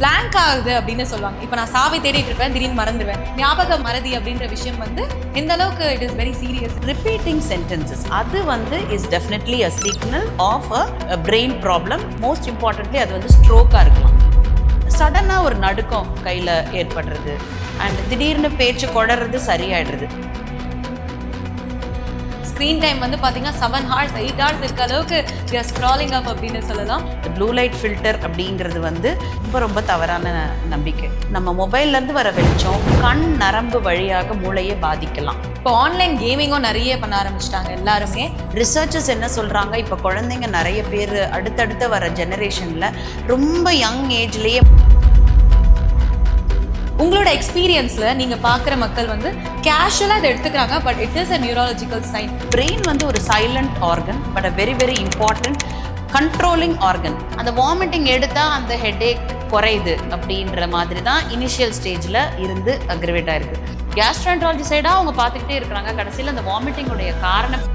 Blank ஆகுது அப்படின்னு சொல்லுவாங்க. இப்போ நான் சாவை தேடிட்டு இருப்பேன், திடீர்னு மறந்துடுவேன். ஞாபக மறதி அப்படின்ற விஷயம் வந்து எந்த அளவுக்கு it is very serious. Repeating sentences அது வந்து is definitely a signal of a brain problem. Most importantly அது வந்து ஸ்ட்ரோக்காக இருக்கலாம். சடனாக ஒரு நடுக்கம் கையில் ஏற்படுறது அண்ட் திடீர்னு பேச்சு குடறது சரியாயிடுறது. ஸ்க்ரீன் டைம் வந்து பார்த்தீங்கன்னா 7 hours 8 hours இருக்க அளவுக்கு we are scrolling up அப்படின்னு சொல்லலாம். ப்ளூ லைட் ஃபில்டர் அப்படிங்கிறது வந்து ரொம்ப தவறான நம்பிக்கை. நம்ம மொபைல்லேருந்து வர வெளிச்சம் கண் நரம்பு வழியாக மூளையை பாதிக்கலாம். இப்போ ஆன்லைன் கேமிங்கும் நிறைய பண்ண ஆரம்பிச்சிட்டாங்க எல்லாருமே. ரிசர்ச்சர்ஸ் என்ன சொல்கிறாங்க, இப்போ குழந்தைங்க நிறைய பேர் அடுத்தடுத்த வர ஜெனரேஷனில் ரொம்ப யங் ஏஜ்லேயே. உங்களோட எக்ஸ்பீரியன்ஸில் நீங்கள் பார்க்குற மக்கள் வந்து கேஷுவலாக இதை எடுத்துக்கிறாங்க, but it is a neurological sign. Brain வந்து ஒரு silent organ, but a very very important controlling organ. அந்த வாமிட்டிங் எடுத்தால் அந்த ஹெட்டேக் குறையுது அப்படின்ற மாதிரி தான் இனிஷியல் ஸ்டேஜில் இருந்து அக்ரிவேட் ஆயிருக்கு. கேஸ்ட்ரோஎன்ட்ராலஜி சைடாக அவங்க பார்த்துக்கிட்டே இருக்கிறாங்க. கடைசியில் அந்த வாமிட்டிங்குடைய காரணம்.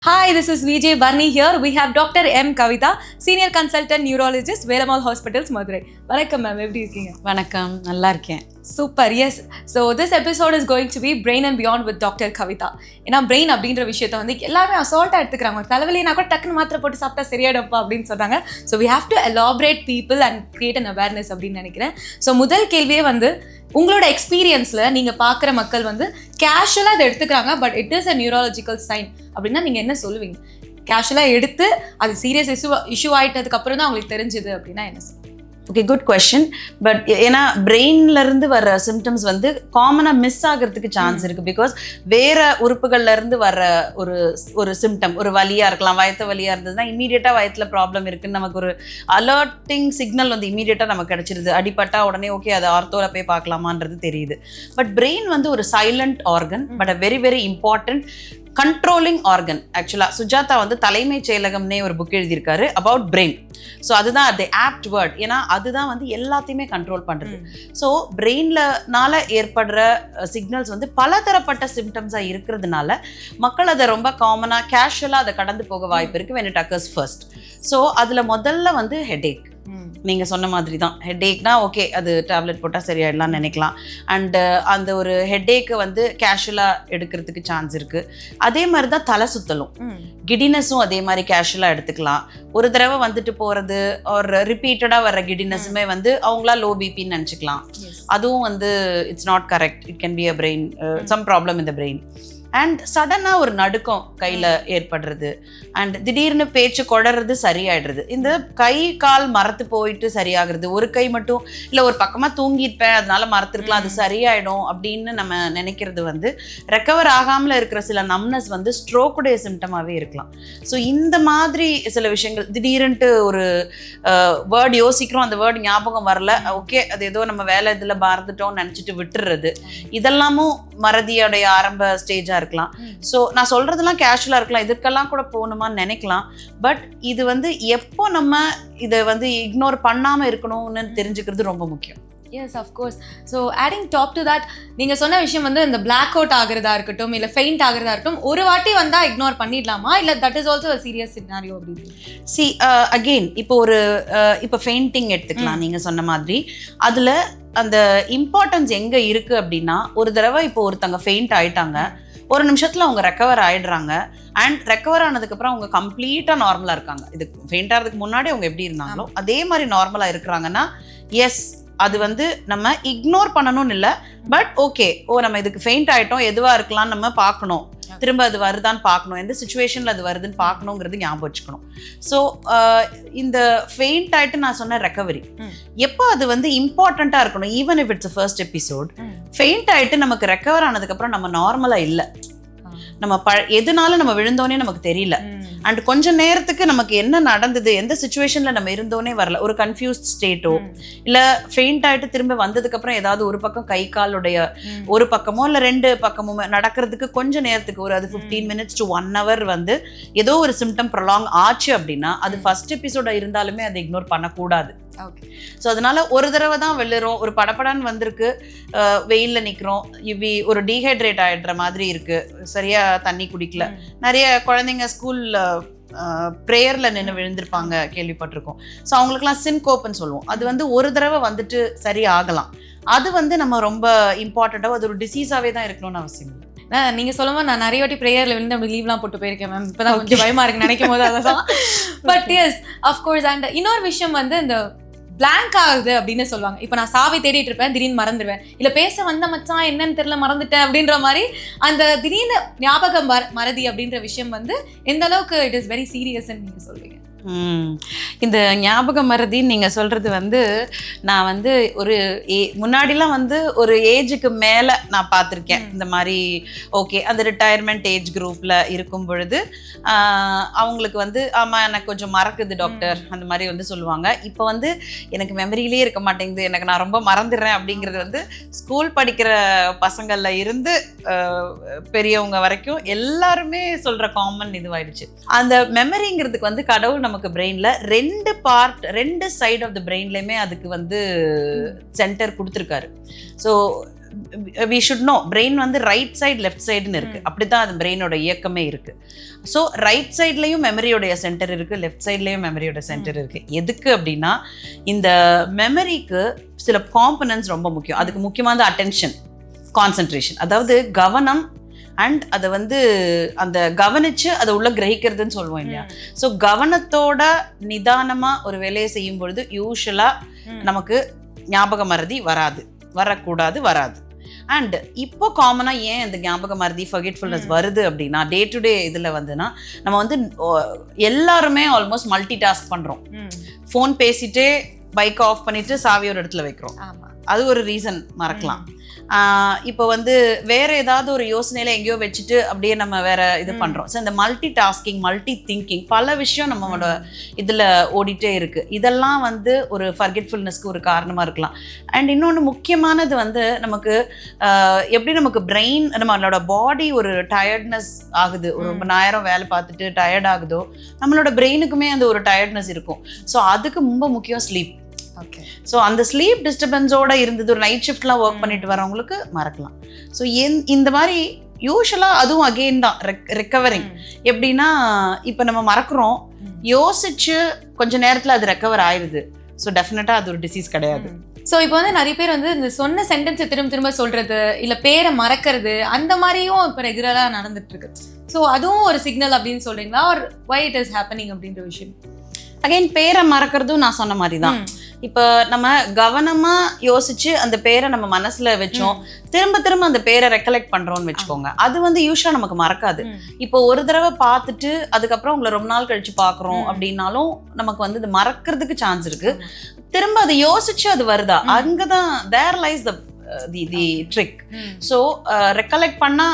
Hi, this is VJ Barney here. We have Dr. M. Kavita, Senior Consultant Neurologist, Velamal Hospitals, Madurai. வணக்கம் மேம், எப்படி இருக்கீங்க? வணக்கம், நல்லா இருக்கேன். Super. Yes, so this episode is going to be brain and beyond with doctor Kavitha. ஏன்னா brain அப்படின்ற விஷயத்தை வந்து எல்லாருமே அசால்ட்டாக எடுத்துக்கிறாங்க. தலைவலினா கூட டக்குன்னு மாத்திரை போட்டு சாப்பிட்டா சரியாயிடப்பா அப்படின்னு சொல்கிறாங்க. So we have to elaborate people and create an awareness அப்படின்னு நினைக்கிறேன். ஸோ முதல் கேள்வியே வந்து உங்களோட எக்ஸ்பீரியன்ஸில் நீங்கள் பார்க்குற மக்கள் வந்து கேஷுவலாக அதை எடுத்துக்கிறாங்க, but it is a neurological sign அப்படின்னா நீங்கள் என்ன சொல்லுவீங்க? கேஷுவலாக எடுத்து அது சீரியஸ் இஷ்யூ ஆகிட்டதுக்கு அப்புறம் தான் அவங்களுக்கு தெரிஞ்சுது அப்படின்னா என்ன சொல்லுவீங்க? Okay, good question. பட் ஏன்னா பிரெயின்லேருந்து வர சிம்டம்ஸ் வந்து காமனாக மிஸ் ஆகிறதுக்கு சான்ஸ் இருக்குது. பிகாஸ் வேறு உறுப்புகள்லேருந்து வர ஒரு சிம்டம், ஒரு வலியாக இருக்கலாம், வயத்து வலியாக இருந்ததுன்னா இமீடியட்டாக வயத்தில் ப்ராப்ளம் இருக்குன்னு நமக்கு ஒரு அலர்ட்டிங் சிக்னல் வந்து இமீடியட்டாக நமக்கு கிடச்சிருது. அடிப்பட்டா உடனே ஓகே அது ஆர்த்தோவில் போய் பார்க்கலாமான்றது தெரியுது. பட் பிரெயின் வந்து ஒரு silent organ, but a very very important controlling organ. ஆக்சுவலாக சுஜாதா வந்து தலைமைச் செயலகம்னே ஒரு புக் எழுதியிருக்காரு அபவுட் பிரெயின். ஸோ அதுதான் அது ஆப்ட் வேர்ட். ஏன்னா அதுதான் வந்து எல்லாத்தையுமே கண்ட்ரோல் பண்ணுறது. ஸோ பிரெயின்லனால ஏற்படுற சிக்னல்ஸ் வந்து பலதரப்பட்ட சிம்டம்ஸாக இருக்கிறதுனால மக்கள் அதை ரொம்ப காமனாக கேஷுவலாக அதை கடந்து போக வாய்ப்பு இருக்குது when it occurs first. So அதில் முதல்ல வந்து ஹெட்டேக். நீங்கள் சொன்ன மாதிரி தான் ஹெட்டேக்னா ஓகே அது டேப்லெட் போட்டால் சரியாயிடலாம்னு நினைக்கலாம். அண்டு அந்த ஒரு ஹெட்டேக்கை வந்து கேஷுவலாக எடுக்கிறதுக்கு சான்ஸ் இருக்குது. அதே மாதிரி தான் தலை சுத்தலும், கிடினஸும் அதே மாதிரி கேஷுவலாக எடுத்துக்கலாம். ஒரு தடவை வந்துட்டு போகிறது ஒரு ரிப்பீட்டடாக வர்ற கிடினஸுமே வந்து அவங்களா லோ பிபின்னு நினச்சிக்கலாம். அதுவும் வந்து it's not correct. It can be a brain some problem in the brain. And சடனாக ஒரு நடுக்கம் கையில் ஏற்படுறது அண்ட் திடீர்னு பேச்சு குடறது சரியாயிடுறது. இந்த கை கால் மரத்து போயிட்டு சரியாகிறது. ஒரு கை மட்டும் இல்லை ஒரு பக்கமாக தூங்கியிருப்பேன் அதனால மறத்துருக்கலாம் அது சரியாயிடும் அப்படின்னு நம்ம நினைக்கிறது வந்து ரெக்கவர் ஆகாமல் இருக்கிற சில நம்னஸ் வந்து ஸ்ட்ரோக்குடைய சிம்டமாகவே இருக்கலாம். ஸோ இந்த மாதிரி சில விஷயங்கள் திடீர்னுட்டு ஒரு வேர்டு யோசிக்கிறோம், அந்த வேர்டு ஞாபகம் வரல, ஓகே அது ஏதோ நம்ம வேலை இதில் மறந்துட்டோம்னு நினச்சிட்டு விட்டுறது, இதெல்லாமும் மறதியோடைய ஆரம்ப ஸ்டேஜாக இருக்கலாம். ஸோ நான் சொல்றதெல்லாம் கேஷுவலாக இருக்கலாம், இதற்கெல்லாம் கூட போகணுமான்னு நினைக்கலாம். பட் இது வந்து எப்போ நம்ம இதை வந்து இக்னோர் பண்ணாமல் இருக்கணும்னு தெரிஞ்சுக்கிறது ரொம்ப முக்கியம். Yes, of course. So adding top to that, நீங்கள் சொன்ன விஷயம் வந்து இந்த பிளாக் அவுட் ஆகிறதா இருக்கட்டும் இல்லை ஃபெயிண்ட் ஆகிறதா இருக்கட்டும், ஒரு வாட்டி வந்தால் இக்னோர் பண்ணிடலாமா இல்லை that is also serious scenario அப்படின்னு? சி அகெயின் இப்போ ஃபெயிண்டிங் எடுத்துக்கலாம். நீங்கள் சொன்ன மாதிரி அதில் அந்த இம்பார்ட்டன்ஸ் எங்கே இருக்குது அப்படின்னா, ஒரு தடவை இப்போ ஒருத்தங்க ஃபெயிண்ட் ஆயிட்டாங்க, ஒரு நிமிஷத்தில் அவங்க ரெக்கவர் ஆகிடுறாங்க. அண்ட் ரெக்கவர் ஆனதுக்கப்புறம் அவங்க கம்ப்ளீட்டாக நார்மலாக இருக்காங்க. இது ஃபெயிண்ட் ஆகிறதுக்கு முன்னாடி அவங்க எப்படி இருந்தாங்களோ அதே மாதிரி நார்மலாக இருக்கிறாங்கன்னா எஸ் அது வந்து நம்ம இக்னோர் பண்ணணும்னு இல்லை. பட் ஓகே நம்ம இதுக்கு ஃபெயிண்ட் ஆகிட்டோம், எதுவாக இருக்கலாம்னு நம்ம பார்க்கணும், திரும்ப அது வருதான்னு பார்க்கணும், எந்த சுச்சுவேஷனில் அது வருதுன்னு பார்க்கணுங்கிறது ஞாபகம் வச்சுக்கணும். ஸோ இந்த ஃபெயிண்ட் ஆகிட்டு நான் சொன்ன ரெக்கவரி எப்போ அது வந்து இம்பார்ட்டண்ட்டாக இருக்கணும். Even if it's first episode faint ஆகிட்டு நமக்கு ரெக்கவர் ஆனதுக்கப்புறம் நம்ம நார்மலாக இல்லை, நம்ம எதுனால நம்ம விழுந்தோனே நமக்கு தெரியல, அண்ட் கொஞ்ச நேரத்துக்கு நமக்கு என்ன நடந்தது எந்த சுச்சுவேஷன்ல நம்ம இருந்தோனே வரல, ஒரு கன்ஃபியூஸ்ட் ஸ்டேட்டோ இல்லை ஃபெயிண்ட் ஆகிட்டு திரும்ப வந்ததுக்கப்புறம் ஏதாவது ஒரு பக்கம் கை காலுடைய ஒரு பக்கமோ இல்லை ரெண்டு பக்கமோ நடக்கிறதுக்கு கொஞ்ச நேரத்துக்கு ஒரு அது 15 minutes to 1 hour வந்து ஏதோ ஒரு சிம்டம் ப்ரொலாங் ஆச்சு அப்படின்னா அது ஃபர்ஸ்ட் எபிசோட இருந்தாலுமே அதை இக்னோர் பண்ணக்கூடாது. ஓகே. ஸோ அதனால ஒரு தடவை தான் வெளிறோம், ஒரு படப்படான்னு வந்திருக்கு, வெயிலில் நிற்கிறோம், இப்படி ஒரு டீஹைட்ரேட் ஆகிடுற மாதிரி இருக்குது, சரியாக தண்ணி குடிக்கல. நிறைய குழந்தைங்க ஸ்கூலில் ப்ரேயரில் நின்று விழுந்திருப்பாங்க, கேள்விப்பட்டிருக்கோம். ஸோ அவங்களுக்குலாம் சின்கோப்னு சொல்லுவோம். அது வந்து ஒரு தடவை வந்துட்டு சரி ஆகலாம். அது வந்து நம்ம ரொம்ப இம்பார்ட்டண்ட்டாக அது ஒரு டிசீஸாகவே தான் இருக்கணும்னு அவசியம் இல்லை. நீங்க சொல்லும்போது நான் நிறைய வாட்டி ப்ரேயர்ல விழுந்து அப்படி லீவ்லாம் போட்டு போயிருக்கேன் மேம். இப்பதான் கொஞ்சம் பயமா இருக்கு நினைக்கும் போது அதான். But yes of course. அண்ட் இன்னொரு விஷயம் வந்து இந்த பிளாங்க் ஆகுது அப்படின்னு சொல்லுவாங்க. இப்போ நான் சாவி தேடிட்டு இருப்பேன், திடீர்னு மறந்துடுவேன். இல்ல பேச வந்த மச்சான் என்னன்னு தெரியல மறந்துட்டேன் அப்படின்ற மாதிரி அந்த திடீர்னு ஞாபகம் மறதி அப்படின்ற விஷயம் வந்து எந்த அளவுக்கு இட் இஸ் வெரி சீரியஸ் நீங்க சொல்றீங்க? இந்த ஞாபக மறதின்னு நீங்கள் சொல்கிறது வந்து நான் வந்து ஒரு முன்னாடிலாம் வந்து ஒரு ஏஜுக்கு மேலே நான் பார்த்துருக்கேன். இந்த மாதிரி ஓகே அந்த ரிட்டையர்மெண்ட் ஏஜ் குரூப்பில் இருக்கும் பொழுது அவங்களுக்கு வந்து ஆமாம் எனக்கு கொஞ்சம் மறக்குது டாக்டர் அந்த மாதிரி வந்து சொல்லுவாங்க. இப்போ வந்து எனக்கு மெமரியிலே இருக்க மாட்டேங்குது, எனக்கு நான் ரொம்ப மறந்துடுறேன் அப்படிங்கிறது வந்து ஸ்கூல் படிக்கிற பசங்களில் இருந்து பெரியவங்க வரைக்கும் எல்லாருமே சொல்கிற காமன் இதுவாயிடுச்சு. அந்த மெமரிங்கிறதுக்கு வந்து கடவுள் நமக்கு பிரெயின்ல ரெண்டு சைடு ஆஃப் த பிரெயின்லயுமே அதுக்கு வந்து சென்டர் கொடுத்துருக்காரு. So we should know brain வந்து ரைட் சைடு லெஃப்ட் சைடுன்னு இருக்கு. அப்படிதான் அது பிரெயினோட இயக்கமே இருக்கு. ஸோ ரைட் சைட்லயும் மெமரியோடைய சென்டர் இருக்கு, லெஃப்ட் சைட்லயும் மெமரியோட சென்டர் இருக்கு. எதுக்கு அப்படின்னா இந்த மெமரிக்கு சில காம்பனன்ட்ஸ் ரொம்ப முக்கியம். அதுக்கு முக்கியமான அட்டென்ஷன், கான்சென்ட்ரேஷன், அதாவது கவனம் அண்ட் அதை வந்து அந்த கவனிச்சு அதை உள்ள கிரகிக்கிறதுன்னு சொல்லுவோம் இல்லையா. ஸோ கவனத்தோட நிதானமா ஒரு வேலையை செய்யும் பொழுது யூஸ்வலா நமக்கு ஞாபக மறதி வராது. அண்ட் இப்போ காமனா ஏன் இந்த ஞாபக மறதி ஃபர்கெட்ஃபுல்னஸ் வருது அப்படின்னா டே டு டே இதுல வந்துன்னா நம்ம வந்து எல்லாருமே ஆல்மோஸ்ட் மல்டி டாஸ்க் பண்றோம். ஃபோன் பேசிட்டே பைக் ஆஃப் பண்ணிட்டு சாவி ஒரு இடத்துல வைக்கிறோம். அது ஒரு ரீசன் மறக்கலாம். இப்போ வந்து வேற ஏதாவது ஒரு யோசனையில எங்கேயோ வச்சுட்டு அப்படியே நம்ம வேற இது பண்றோம். ஸோ இந்த மல்டி டாஸ்கிங், மல்டி திங்கிங், பல விஷயம் நம்மளோட இதுல ஓடிட்டே இருக்கு. இதெல்லாம் வந்து ஒரு ஃபர்கெட்ஃபுல்னஸ்க்கு ஒரு காரணமா இருக்கலாம். அண்ட் இன்னொன்று முக்கியமானது வந்து நமக்கு எப்படி நமக்கு பிரெயின் நம்மளோட பாடி ஒரு டயர்ட்னஸ் ஆகுது, ஒரு ரொம்ப நேரம் வேலை பார்த்துட்டு டயர்ட் ஆகுதோ நம்மளோட பிரெயினுக்குமே அந்த ஒரு டயர்ட்னஸ் இருக்கும். ஸோ அதுக்கு ரொம்ப முக்கியம் ஸ்லீப். ஸோ அந்த ஸ்லீப் டிஸ்டர்பன்ஸோட இருந்தது ஒரு நைட் ஷிஃப்ட்லாம் ஒர்க் பண்ணிட்டு வரவங்களுக்கு மறக்கலாம். ஸோ இந்த மாதிரி யூஸ்வலாக அதுவும் அகெயின் தான் ரெக்கவரிங். எப்படின்னா இப்போ நம்ம மறக்கிறோம், யோசிச்சு கொஞ்ச நேரத்தில் அது ரெக்கவர் ஆயிடுது. ஸோ டெஃபினட்டாக அது ஒரு டிசீஸ் கிடையாது. ஸோ இப்போ வந்து நிறைய பேர் வந்து இந்த சொன்ன சென்டென்ஸை திரும்ப சொல்றது இல்லை பேரை மறக்கிறது அந்த மாதிரியும் இப்போ ரெகுலராக நடந்துட்டு இருக்கு. ஸோ அதுவும் ஒரு சிக்னல் அப்படின்னு சொல்றீங்களா, or why it is happening அப்படின்ற விஷயம்? அகைன் பேரை மறக்கிறதும் நான் சொன்ன மாதிரி தான். இப்போ நம்ம கவனமா யோசிச்சு அந்த பேரை நம்ம மனசுல வச்சோம், திரும்ப அந்த பேரை ரெக்கலெக்ட் பண்றோம்னு வச்சுக்கோங்க, அது வந்து யூஸ்வலா நமக்கு மறக்காது. இப்போ ஒரு தடவை பார்த்துட்டு அதுக்கப்புறம் உங்களை ரொம்ப நாள் கழிச்சு பாக்குறோம் அப்படின்னாலும் நமக்கு வந்து இது மறக்கிறதுக்கு சான்ஸ் இருக்கு. திரும்ப அதை யோசிச்சு அது வருதா, அங்கதான் தேர் லைஸ் தி ட்ரிக். ஸோ ரெக்கலெக்ட் பண்ணா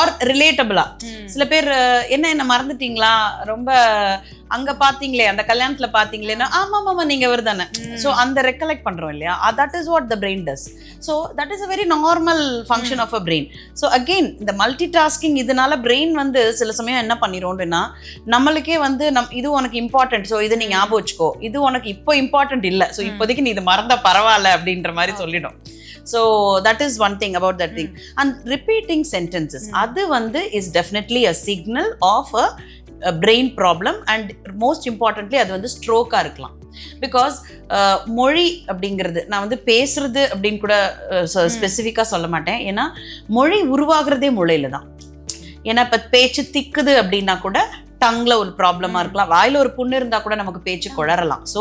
ஆர் ரிலேட்டபிளா சில பேர் என்ன மறந்துட்டீங்களா, ரொம்ப அங்க பாத்தீங்களே அந்த கல்யாணத்துல பாத்தீங்களேன்னா ஆமா நீங்க வருதானே. ஸோ அந்த ரெக்கலெக்ட் பண்றோம் இல்லையா, that is what the brain does. So that is a very normal function of a brain. So again இந்த மல்டி டாஸ்கிங் இதனால பிரெயின் வந்து சில சமயம் என்ன பண்ணிடும்னா நம்மளுக்கே வந்து இது உனக்கு இம்பார்ட்டன்ட், ஸோ இது நீ ஞாபகம் வச்சுக்கோ, இது உனக்கு இப்போ இம்பார்ட்டன்ட் இல்லை, ஸோ இப்போதைக்கு நீ இது மறந்தா பரவாயில்ல அப்படின்ற மாதிரி சொல்லிடும். So that is one thing about that thing. And repeating sentences, அது வந்து is definitely a signal of a brain problem, and most importantly அது வந்து ஸ்ட்ரோக்கா இருக்கலாம். பிகாஸ் மொழி அப்படிங்கிறது நான் வந்து பேசுறது அப்படின்னு கூட ஸ்பெசிஃபிக்காக சொல்ல மாட்டேன். ஏன்னா மொழி உருவாகிறதே மூளையில தான். ஏன்னா இப்போ பேச்சு திக்குது அப்படின்னா கூட டங்ல ஒரு ப்ராப்ளமா இருக்கலாம், வாயில ஒரு புண்ணு இருந்தா கூட நமக்கு பேச்சு குளறலாம். ஸோ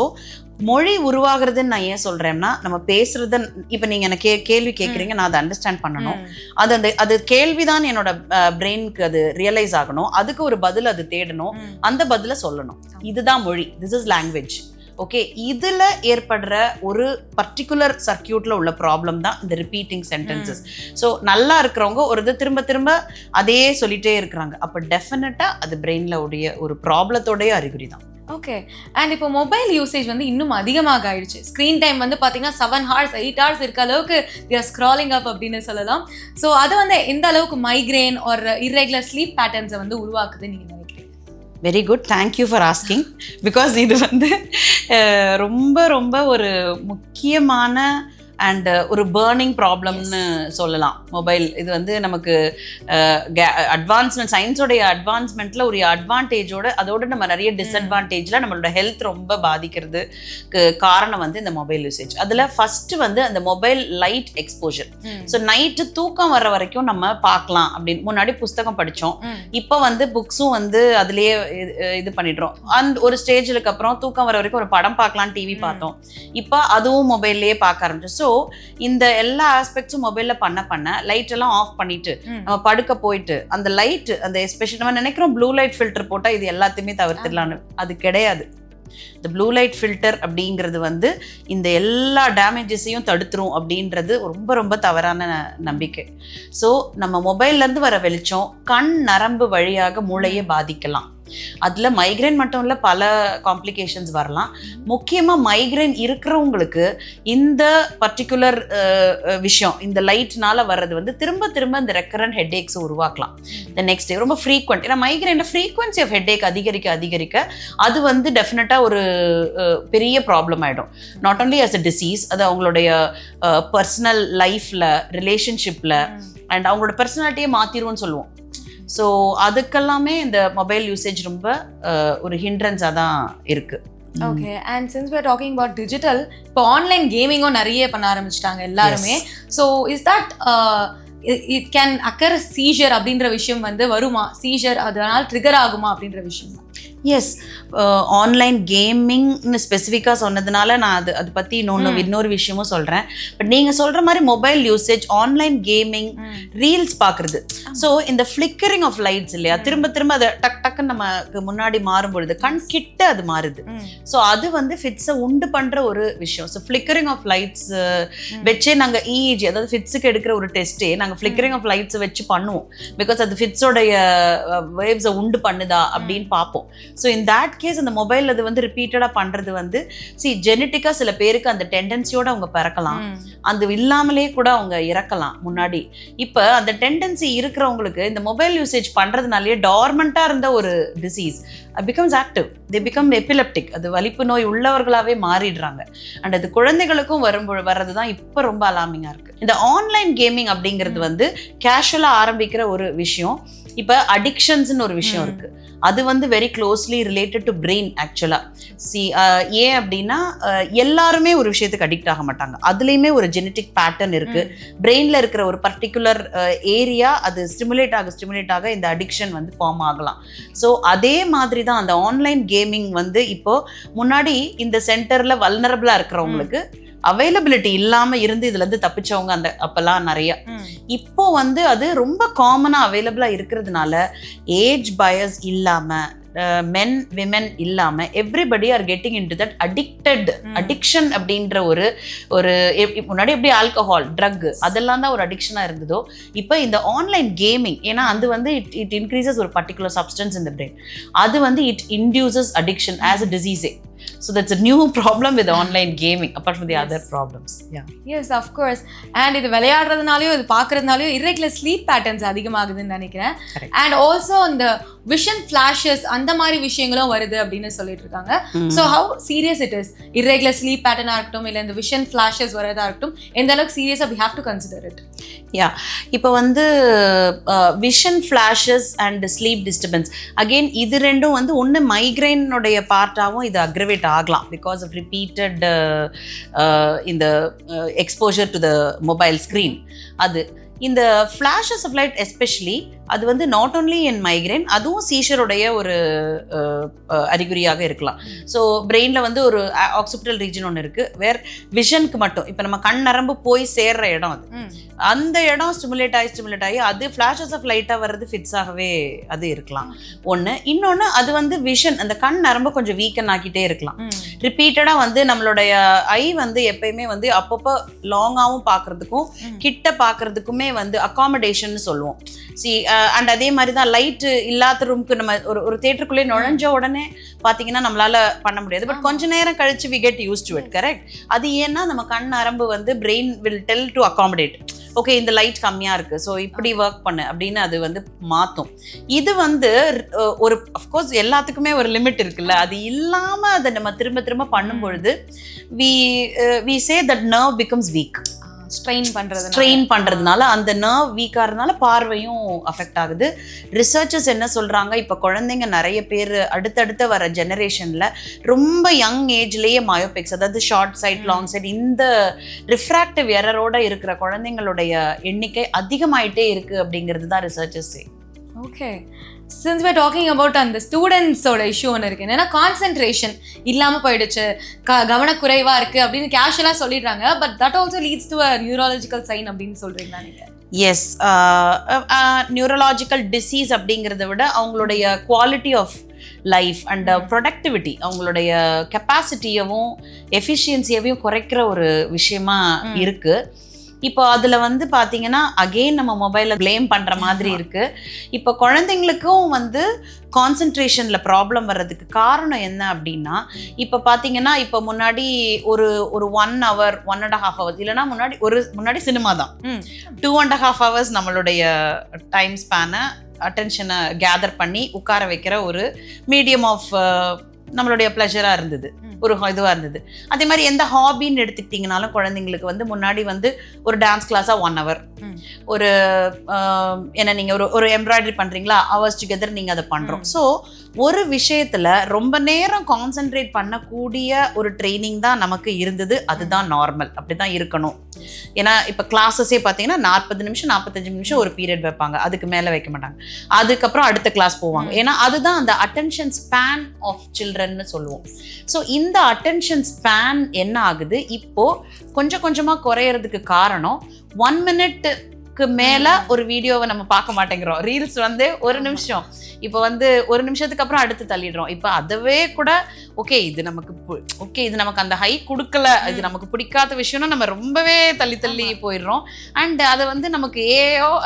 மொழி உருவாகிறதுன்னு நான் ஏன் சொல்றேன்னா நம்ம பேசுறத இப்போ நீங்க எனக்கு கேள்வி கேட்குறீங்க, நான் அதை அண்டர்ஸ்டாண்ட் பண்ணணும், அது கேள்விதான் என்னோட பிரெயினுக்கு அது ரியலைஸ் ஆகணும், அதுக்கு ஒரு பதில் அது தேடணும், அந்த பதிலை சொல்லணும். இதுதான் மொழி, திஸ் இஸ் லாங்குவேஜ். ஓகே, இதுல ஏற்படுற ஒரு பர்டிகுலர் சர்க்கியூட்ல உள்ள ப்ராப்ளம் தான் இந்த ரிப்பீட்டிங் சென்டென்சஸ். ஸோ நல்லா இருக்கிறவங்க ஒரு இது திரும்ப அதே சொல்லிட்டே இருக்கிறாங்க, அப்போ டெஃபினட்டா அது பிரெயின்ல உடைய ஒரு ப்ராப்ளத்தோடைய அறிகுறி தான். ஓகே. அண்ட் இப்போ மொபைல் யூசேஜ் வந்து இன்னும் அதிகமாக ஆயிடுச்சு. ஸ்க்ரீன் டைம் வந்து பார்த்தீங்கன்னா 7 hours 8 hours இருக்க அளவுக்கு they are scrolling up அப்படின்னு சொல்லலாம். ஸோ அது வந்து எந்த அளவுக்கு மைக்ரேன் ஒரு இர்ரெகுலர் ஸ்லீப் பேட்டர்ன்ஸை வந்து உருவாக்குதுன்னு நீங்கள் நினைக்கிறீங்க? Very good, thank you for asking. Because இது வந்து ரொம்ப ரொம்ப ஒரு முக்கியமான அண்ட் ஒரு பேர்னிங் ப்ராப்ளம்னு சொல்லலாம் மொபைல். இது வந்து நமக்கு அட்வான்ஸ்மெண்ட், சயின்ஸோடைய அட்வான்ஸ்மெண்ட்ல ஒரு அட்வான்டேஜோட அதோட நம்ம நிறைய டிஸ்அட்வான்டேஜ்ல நம்மளோட ஹெல்த் ரொம்ப பாதிக்கிறதுக்கு காரணம் வந்து இந்த மொபைல் யூசேஜ். அதுல ஃபர்ஸ்ட் வந்து அந்த mobile light exposure. So night தூக்கம் வர வரைக்கும் நம்ம பார்க்கலாம் அப்படின்னு. முன்னாடி புஸ்தகம் படித்தோம், இப்போ வந்து புக்ஸும் வந்து அதுலேயே இது பண்ணிடுறோம். அந்த ஒரு ஸ்டேஜுக்கு அப்புறம் தூக்கம் வர வரைக்கும் ஒரு படம் பார்க்கலாம், டிவி பார்த்தோம், இப்போ அதுவும் மொபைல்லையே பார்க்க ஆரம்பிச்சோம். ஸோ இந்த எல்லா ஆஸ்பெக்ட்ஸும் மொபைலில் பண்ண லைட் எல்லாம் ஆஃப் பண்ணிட்டு நம்ம படுக்க போயிட்டு அந்த லைட், அந்த எஸ்பெஷலி நம்ம நினைக்கிறோம் ப்ளூ லைட் ஃபில்டர் போட்டால் இது எல்லாத்தையுமே தவிர்த்துடலான்னு. அது கிடையாது. இந்த ப்ளூ லைட் ஃபில்டர் அப்படிங்கிறது வந்து இந்த எல்லா டேமேஜஸையும் தடுத்துரும் அப்படின்றது ரொம்ப ரொம்ப தவறான நம்பிக்கை. ஸோ நம்ம மொபைல்லேருந்து வர வெளிச்சம் கண் நரம்பு வழியாக மூளையை பாதிக்கலாம். அதில் மைக்ரைன் மட்டும் இல்லை, பல காம்ப்ளிகேஷன்ஸ் வரலாம். முக்கியமாக மைக்ரைன் இருக்கிறவங்களுக்கு இந்த பர்டிகுலர் விஷயம், இந்த லைட்னால வர்றது வந்து திரும்ப திரும்ப இந்த ரெக்கரண்ட் ஹெட்ஏக்ஸை உருவாக்கலாம். இந்த நெக்ஸ்ட் டே ரொம்ப ஃப்ரீக்வெண்ட். ஏன்னா மைக்ரைனில் ஃப்ரீக்வன்சி ஆஃப் ஹெட்ஏக் அதிகரிக்க அது வந்து டெஃபினட்டாக ஒரு பெரிய ப்ராப்ளம் ஆகிடும். Not only as a disease, அது அவங்களுடைய பர்சனல் லைஃப்பில், ரிலேஷன்ஷிப்பில் அண்ட் அவங்களோட பர்சனாலிட்டியை மாற்றிடுவோன்னு சொல்லுவோம். ஸோ அதுக்கெல்லாமே இந்த மொபைல் யூசேஜ் ரொம்ப ஒரு ஹிண்ட்ரன்ஸாக தான் இருக்குது. Okay, and since we are talking about digital, இப்போ ஆன்லைன் கேமிங்கும் நிறைய பண்ண ஆரம்பிச்சிட்டாங்க எல்லாருமே. So is that it can occur seizure அப்படின்ற விஷயம் வந்து வருமா? சீஜர் அதனால் ட்ரிகர் ஆகுமா அப்படின்ற விஷயம்? எஸ், ஆன்லைன் கேமிங்னு ஸ்பெசிஃபிக்காக சொன்னதுனால நான் அது பற்றி இன்னொரு விஷயமும் சொல்கிறேன். பட் நீங்கள் சொல்கிற மாதிரி mobile usage, online gaming, reels பார்க்குறது, ஸோ இந்த ஃப்ளிக்கரிங் ஆஃப் லைட்ஸ் இல்லையா, திரும்ப திரும்ப அதை டக்குன்னு நமக்கு முன்னாடி மாறும்பொழுது கண் கிட்ட அது மாறுது. ஸோ அது வந்து ஃபிட்ஸை உண்டு பண்ணுற ஒரு விஷயம். ஸோ ஃப்ளிக்கரிங் ஆஃப் லைட்ஸ் வச்சே நாங்கள் இஇஜி, அதாவது ஃபிட்ஸுக்கு எடுக்கிற ஒரு டெஸ்ட்டே நாங்கள் ஃப்ளிக்கரிங் ஆஃப் லைட்ஸை வச்சு பண்ணுவோம். பிகாஸ் அது ஃபிட்ஸோடைய வேவ்ஸை உண்டு பண்ணுதா அப்படின்னு பார்ப்போம். ஸோ இன் தேட் கேஸ் அந்த மொபைல் அது வந்து ரிப்பீட்டடாக பண்ணுறது வந்து ஜெனட்டிக்காக சில பேருக்கு அந்த டெண்டன்சியோடு அவங்க பிறக்கலாம், அது இல்லாமலே கூட அவங்க இறக்கலாம் முன்னாடி. இப்போ அந்த டெண்டன்சி இருக்கிறவங்களுக்கு இந்த மொபைல் யூசேஜ் பண்ணுறதுனாலேயே டார்மெண்ட்டாக இருந்த ஒரு disease becomes active, they become epileptic. அது வலிப்பு நோய் உள்ளவர்களாகவே மாறிடுறாங்க. அண்ட் அது குழந்தைகளுக்கும் வர்றது தான் இப்போ ரொம்ப அலாமிங்காக இருக்குது. இந்த ஆன்லைன் கேமிங் அப்படிங்கிறது வந்து கேஷுவலாக ஆரம்பிக்கிற ஒரு விஷயம். இப்போ அடிக்ஷன்ஸ்னு ஒரு விஷயம் இருக்குது, அது வந்து very closely related to brain ஆக்சுவலாக. ஏன் அப்படின்னா எல்லாருமே ஒரு விஷயத்துக்கு அடிக்ட் ஆக மாட்டாங்க, அதுலேயுமே ஒரு ஜெனட்டிக் பேட்டர்ன் இருக்குது. பிரெயினில் இருக்கிற ஒரு பர்டிகுலர் ஏரியா அது ஸ்டிமுலேட் ஆக இந்த அடிக்ஷன் வந்து ஃபார்ம் ஆகலாம். ஸோ அதே மாதிரி தான் அந்த ஆன்லைன் கேமிங் வந்து இப்போது முன்னாடி இந்த சென்டரில் வல்னரபிளாக இருக்கிறவங்களுக்கு அவைலபிலிட்டி இல்லாமல் இருந்து இதுலேருந்து தப்பிச்சவங்க அந்த அப்போல்லாம் நிறைய. இப்போ வந்து அது ரொம்ப காமனாக அவைலபிளாக இருக்கிறதுனால ஏஜ் பயஸ் இல்லாமல், மென் விமென் இல்லாமல் everybody are getting in to that addiction அப்படின்ற ஒரு முன்னாடி எப்படி ஆல்கஹால், ட்ரக் அதெல்லாம் தான் ஒரு அடிக்ஷனாக இருந்ததோ, இப்போ இந்த ஆன்லைன் கேமிங், ஏன்னா அது வந்து இட் இன்க்ரீசஸ் ஒரு particular substance in the brain, அது வந்து it induces addiction as a டிசீஸே. So that's a new problem with online gaming apart from the other problems. Yes, of course. And இது விளையாடுறதுனாலயோ இது பார்க்கறதுனாலயோ irregular sleep patterns அதிகமாகுதுன்னு நினைக்கிறேன். And also the vision flashes அந்த மாதிரி விஷயங்களும் வருது அப்படின்னு சொல்லிட்டு இருக்காங்க. So how serious it is? Irregular sleep pattern ஆ இருக்கட்டும் இல்ல இந்த vision flashes வரதா இருக்கட்டும், எந்த அளவுக்கு சீரியஸா we have to consider it? இப்போ வந்து vision flashes and sleep disturbance, again இது ரெண்டும் வந்து ஒன்று மைக்ரைனுடைய பார்ட்டாகவும் இது அக்ரவேட் ஆகலாம் பிகாஸ் ஆஃப் ரிப்பீட்டட் இந்த exposure to the mobile screen. அது இந்த ஃப்ளாஷஸ் ஆஃப் லைட் எஸ்பெஷலி அது வந்து நாட் ஓன்லி இன் மைக்ரைன், அதுவும் சீஷருடைய ஒரு அறிகுறியாக இருக்கலாம். ஸோ பிரெயினில் வந்து ஒரு ஆக்சிபிட்டல் ரீஜன் ஒன்று இருக்குது, வேர் விஷனுக்கு மட்டும் இப்போ நம்ம கண் நரம்பு போய் சேர்ற இடம் அது, அந்த இடம் ஸ்டிமுலேட் ஆகி அது ஃப்ளாஷஸ் ஆஃப் லைட்டாக வர்றது ஃபிட்ஸாகவே அது இருக்கலாம் ஒன்று. இன்னொன்று அது வந்து விஷன், அந்த கண் நரம்பு கொஞ்சம் வீக்கன் ஆக்கிட்டே இருக்கலாம். ரிப்பீட்டடாக வந்து நம்மளுடைய ஐ வந்து எப்பயுமே வந்து அப்பப்போ லாங்காகவும் பார்க்குறதுக்கும் கிட்ட பார்க்குறதுக்குமே வந்து அகாமடேஷன் சொல்லுவோம். அண்ட் அதே மாதிரி தான் லைட்டு இல்லாத ரூமுக்கு நம்ம ஒரு தியேட்டருக்குள்ளே நுழைஞ்ச உடனே பார்த்தீங்கன்னா நம்மளால பண்ண முடியாது, பட் கொஞ்ச நேரம் கழிச்சு we get use to it. Correct. அது ஏன்னா நம்ம கண் நரம்பு வந்து brain will tell to accommodate okay இந்த லைட் கம்மியா இருக்கு ஸோ இப்படி ஒர்க் பண்ணு அப்படின்னு அது வந்து மாற்றும். இது வந்து ஒரு அஃப்கோர்ஸ் எல்லாத்துக்குமே ஒரு லிமிட் இருக்குல்ல, அது இல்லாம அதை நம்ம திரும்ப திரும்ப பண்ணும் பொழுது we say that nerve becomes weak. Strain பண்றதுனால அந்த நர்வ் வீக்கா இருந்தனால பார்வையும் அஃபெக்ட் ஆகுது. ரிசர்ச்சர்ஸ் என்ன சொல்றாங்க, இப்ப குழந்தைங்க நிறைய பேர் அடுத்தடுத்த வர ஜெனரேஷன்ல ரொம்ப யங் ஏஜ்லயே மயோபிக்ஸ், அதாவது ஷார்ட் சைட் லாங் சைட், இந்த ரிஃப்ராக்டிவ் எரரோட இருக்கிற குழந்தைங்களுடைய எண்ணிக்கை அதிகமாயிட்டே இருக்கு அப்படிங்கிறது தான் researchers. Okay, since we're talking about அந்த ஸ்டூடெண்ட்ஸோட இஷ்யூ ஒன்று இருக்குது, என்னன்னா கான்சென்ட்ரேஷன் இல்லாமல் போயிடுச்சு, கவனக்குறைவாக இருக்குது அப்படின்னு கேஷுவலாக சொல்லிடுறாங்க. But that also leads to a neurological sign அப்படின்னு சொல்கிறீங்களா நீங்கள்? எஸ், நியூரலாஜிக்கல் டிசீஸ் அப்படிங்கிறத விட அவங்களுடைய quality of life and productivity, அவங்களுடைய கெப்பாசிட்டியவும் எஃபிஷியன்சியவையும் குறைக்கிற ஒரு விஷயமா இருக்கு. இப்போ அதில் வந்து பார்த்தீங்கன்னா அகெயின் நம்ம மொபைலில் ப்ளேம் பண்ணுற மாதிரி இருக்குது. இப்போ குழந்தைங்களுக்கும் வந்து கான்சன்ட்ரேஷனில் ப்ராப்ளம் வர்றதுக்கு காரணம் என்ன அப்படின்னா, இப்போ பார்த்தீங்கன்னா இப்போ முன்னாடி ஒரு 1 hour 1.5 hours இல்லைனா முன்னாடி சினிமா தான் 2.5 hours நம்மளுடைய டைம் ஸ்பேனை அட்டென்ஷனை கேதர் பண்ணி உட்கார வைக்கிற ஒரு மீடியம் ஆஃப் நம்மளுடைய ப்ளஷராக இருந்தது, ஒரு இதுவாக இருந்தது. அதே மாதிரி எந்த ஹாபின்னு எடுத்துக்கிட்டிங்கனாலும் குழந்தைங்களுக்கு வந்து முன்னாடி வந்து ஒரு டான்ஸ் கிளாஸாக 1 hour, ஒரு என்ன நீங்கள் ஒரு எம்ப்ராய்டரி பண்ணுறீங்களா ஹவர்ஸ் டுகெதர் நீங்கள் அதை பண்ணுறோம். ஸோ ஒரு விஷயத்தில் ரொம்ப நேரம் கான்சென்ட்ரேட் பண்ணக்கூடிய ஒரு ட்ரைனிங் தான் நமக்கு இருந்தது. அதுதான் நார்மல், அப்படி தான் இருக்கணும். ஏன்னா இப்போ கிளாஸஸே பார்த்தீங்கன்னா 40 நிமிஷம் 45 நிமிஷம் ஒரு பீரியட் வைப்பாங்க, அதுக்கு மேலே வைக்க மாட்டாங்க. அதுக்கப்புறம் அடுத்த கிளாஸ் போவாங்க. ஏன்னா அதுதான் அந்த அட்டென்ஷன் ஸ்பேன் ஆஃப் சில்ட்ரன்னு சொல்லுவோம். ஸோ இந்த அட்டென்ஷன் ஸ்பேன் என்ன ஆகுது இப்போ கொஞ்சம் கொஞ்சமாக குறையிறதுக்கு காரணம் 1 minute மேல ஒரு வீடியோவை நம்ம பார்க்க மாட்டேங்கிறோம். ரீல்ஸ் வந்து 1 நிமிஷம், இப்போ வந்து 1 நிமிஷத்துக்கு அப்புறம் அடுத்து தள்ளிடுறோம். இப்போ அதவே கூட ஓகே இது நமக்கு அந்த ஹை கொடுக்கல, இது நமக்கு பிடிக்காத விஷயம்னா நம்ம ரொம்பவே தள்ளி போயிடுறோம். அண்ட் அதை வந்து நமக்கு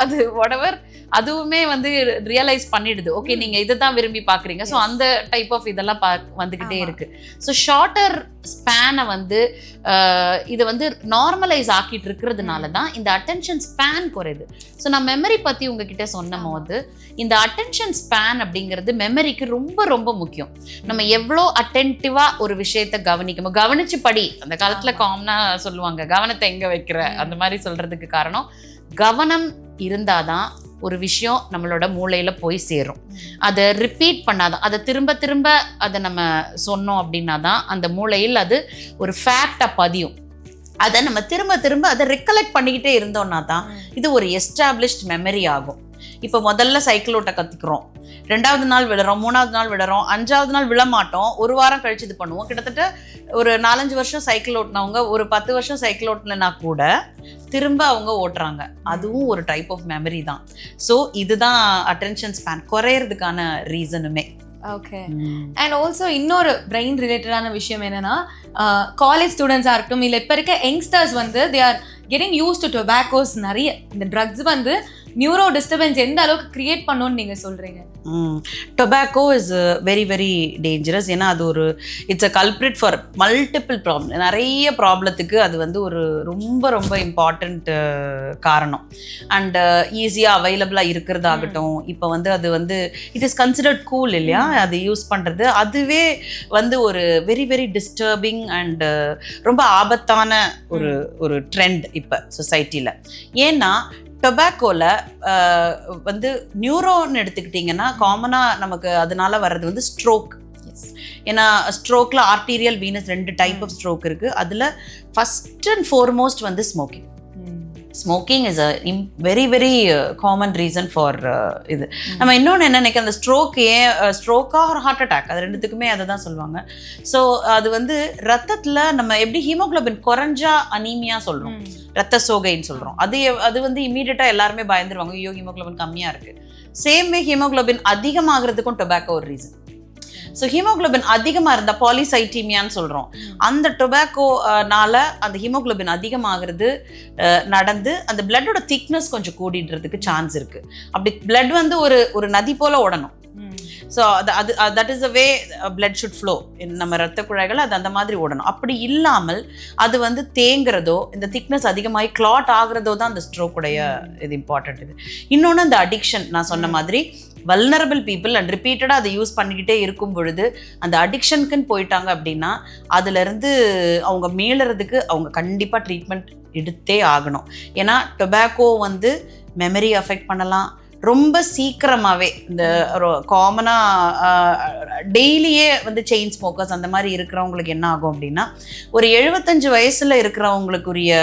அது whatever அதுவுமே வந்து ரியலைஸ் பண்ணிடுது. ஓகே நீங்க இதை தான் விரும்பி பாக்குறீங்க, ஸோ அந்த டைப் ஆஃப் இதெல்லாம் வந்துகிட்டே இருக்கு. ஸோ ஷார்ட்டர் ஸ்பேனை வந்து இதை வந்து நார்மலைஸ் ஆக்கிட்டு இருக்கிறதுனால தான் இந்த அட்டென்ஷன் ஸ்பேன் குறையுது. ஸோ நான் மெமரி பத்தி உங்ககிட்ட சொன்ன போது இந்த அட்டென்ஷன் ஸ்பேன் அப்படிங்கிறது மெமரிக்கு ரொம்ப ரொம்ப முக்கியம். நம்ம எவ்வளோ அட்டென்டிவா ஒரு விஷயத்த கவனிக்கணும், கவனிச்சு படி அந்த காலத்துல காமனா சொல்லுவாங்க, கவனத்தை எங்க வைக்கிற அந்த மாதிரி சொல்றதுக்கு காரணம் கவனம் இருந்தாதான் ஒரு விஷயம் நம்மளோட மூளையில போய் சேரும். அதை ரிப்பீட் பண்ணாதான், அதை திரும்ப திரும்ப அதை நம்ம சொன்னோம் அப்படின்னா தான் அந்த மூளையில் அது ஒரு ஃபேக்டா பதியும். அதை நம்ம திரும்ப திரும்ப அதை ரெக்கலெக்ட் பண்ணிக்கிட்டே இருந்தோம்னா தான் இது ஒரு எஸ்டாப்ளிஷ்ட் மெமரி ஆகும். இப்போ முதல்ல சைக்கிள் ஓட்ட கற்றுக்குறோம், 2வது நாள் விழுறோம், 3வது நாள் விழுறோம், 5வது நாள் விழமாட்டோம், ஒரு வாரம் கழிச்சு இது பண்ணுவோம். கிட்டத்தட்ட ஒரு 4-5 வருஷம் சைக்கிள் ஓட்டினவங்க ஒரு 10 வருஷம் சைக்கிள் ஓட்டினா கூட திரும்ப அவங்க ஓட்டுறாங்க. அதுவும் ஒரு டைப் ஆஃப் மெமரி தான். ஸோ இதுதான் அட்டென்ஷன் ஸ்பேன் குறையிறதுக்கான ரீசனுமே. ஓகே, அண்ட் ஆல்சோ இன்னொரு பிரெயின் ரிலேட்டடான விஷயம் என்னன்னா, காலேஜ் ஸ்டூடெண்ட்ஸாக இருக்கட்டும் இல்லை இப்போ இருக்க யங்ஸ்டர்ஸ் வந்து they are getting use to tobaccos. நிறைய இந்த ட்ரக்ஸ் வந்து நியூரோ டிஸ்டர்பன்ஸ் எந்த அளவுக்கு கிரியேட் பண்ணணும்னு நீங்க சொல்றீங்க? Tobacco is very very dangerous. ஏன்னா அது ஒரு it's a culprit for multiple problem. நிறைய ப்ராப்ளத்துக்கு அது வந்து ஒரு ரொம்ப ரொம்ப இம்பார்ட்டண்ட் காரணம். அண்ட் ஈஸியாக அவைலபிளாக இருக்கிறதாகட்டும், இப்போ வந்து அது வந்து இட் இஸ் கன்சிடர்ட் கூல் இல்லையா அது யூஸ் பண்ணுறது, அதுவே வந்து ஒரு வெரி வெரி டிஸ்டர்பிங் அண்ட் ரொம்ப ஆபத்தான ஒரு ட்ரெண்ட் இப்போ சொசைட்டியில். ஏன்னா டொபாக்கோல வந்து நியூரோன்னு எடுத்துக்கிட்டிங்கன்னா காமனாக நமக்கு அதனால வர்றது வந்து ஸ்ட்ரோக். ஏன்னா ஸ்ட்ரோக்கில் arterial venous 2 type of stroke இருக்குது. அதில் ஃபஸ்ட் அண்ட் ஃபார்மோஸ்ட் வந்து smoking is a very very common reason for இது. நம்ம இன்னொன்று என்ன நினைக்க, அந்த ஸ்ட்ரோக்காக ஒரு ஹார்ட் அட்டாக், அது 2த்துக்குமே அதை தான் சொல்லுவாங்க. ஸோ அது வந்து ரத்தத்தில் நம்ம எப்படி ஹீமோகுளோபின் குறைஞ்சா அனீமியா சொல்கிறோம், ரத்த சோகைன்னு சொல்கிறோம். அது வந்து இமீடியட்டாக எல்லாருமே பயந்துருவாங்க, ஐயோ ஹீமோகுளோபின் கம்மியாக இருக்குது. சேமே ஹீமோகுளோபின் அதிகமாகிறதுக்கும் டொபாக்கோ ஒரு ரீசன். ஸோ ஹீமோகுளோபின் அதிகமாக இருந்தால் பாலிசைட்டீமியான்னு சொல்கிறோம். அந்த டொபாக்கோனால அந்த ஹீமோகுளோபின் அதிகமாகிறது நடந்து அந்த பிளட்டோட திக்னஸ் கொஞ்சம் கூடிடுறதுக்கு சான்ஸ் இருக்குது. அப்படி பிளட் வந்து ஒரு நதி போல் ஓடணும், ஸோ அது that is a way blood should flow. நம்ம ரத்த குழாய்கள் அது அந்த மாதிரி ஓடணும். அப்படி இல்லாமல் அது வந்து தேங்குறதோ இந்த திக்னஸ் அதிகமாகி கிளாட் ஆகுறதோ தான் அந்த ஸ்ட்ரோக்குடைய இது இம்பார்ட்டன்ட். இது இன்னொன்று அந்த அடிக்ஷன் நான் சொன்ன மாதிரி வல்னரபிள் பீப்புள் அண்ட் ரிப்பீட்டடாக அதை யூஸ் பண்ணிக்கிட்டே இருக்கும் பொழுது அந்த அடிக்ஷனுக்குன்னு போயிட்டாங்க அப்படின்னா அதுலேருந்து அவங்க மீளறதுக்கு அவங்க கண்டிப்பாக ட்ரீட்மெண்ட் எடுத்தே ஆகணும். ஏன்னா டொபாக்கோ வந்து மெமரி அஃபெக்ட் பண்ணலாம். ரொம்ப சீக்கிரமாகவே இந்த காமனாக டெய்லியே வந்து செயின் ஸ்மோக்கர்ஸ் அந்த மாதிரி இருக்கிறவங்களுக்கு என்ன ஆகும் அப்படின்னா ஒரு 75 வயசில் இருக்கிறவங்களுக்குரிய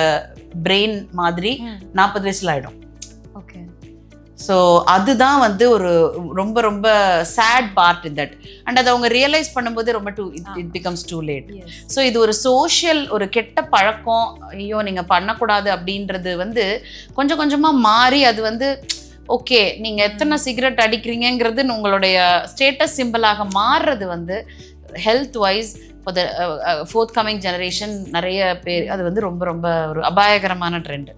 பிரெயின் மாதிரி 40 வயசில் ஆகிடும். ஓகே. ஸோ அதுதான் வந்து ஒரு ரொம்ப ரொம்ப sad part in that. And அதை அவங்க ரியலைஸ் பண்ணும்போது ரொம்ப it becomes too late. So இது ஒரு சோஷியல் ஒரு கெட்ட பழக்கம், ஐயோ நீங்கள் பண்ணக்கூடாது அப்படின்றது வந்து கொஞ்சம் கொஞ்சமாக மாறி அது வந்து ஓகே நீங்கள் எத்தனை சிகரெட் அடிக்கிறீங்கிறது உங்களுடைய ஸ்டேட்டஸ் சிம்பிளாக மாறுறது வந்து health wise for the forthcoming generation நிறைய பேர் அது வந்து ரொம்ப ரொம்ப ஒரு அபாயகரமான trend.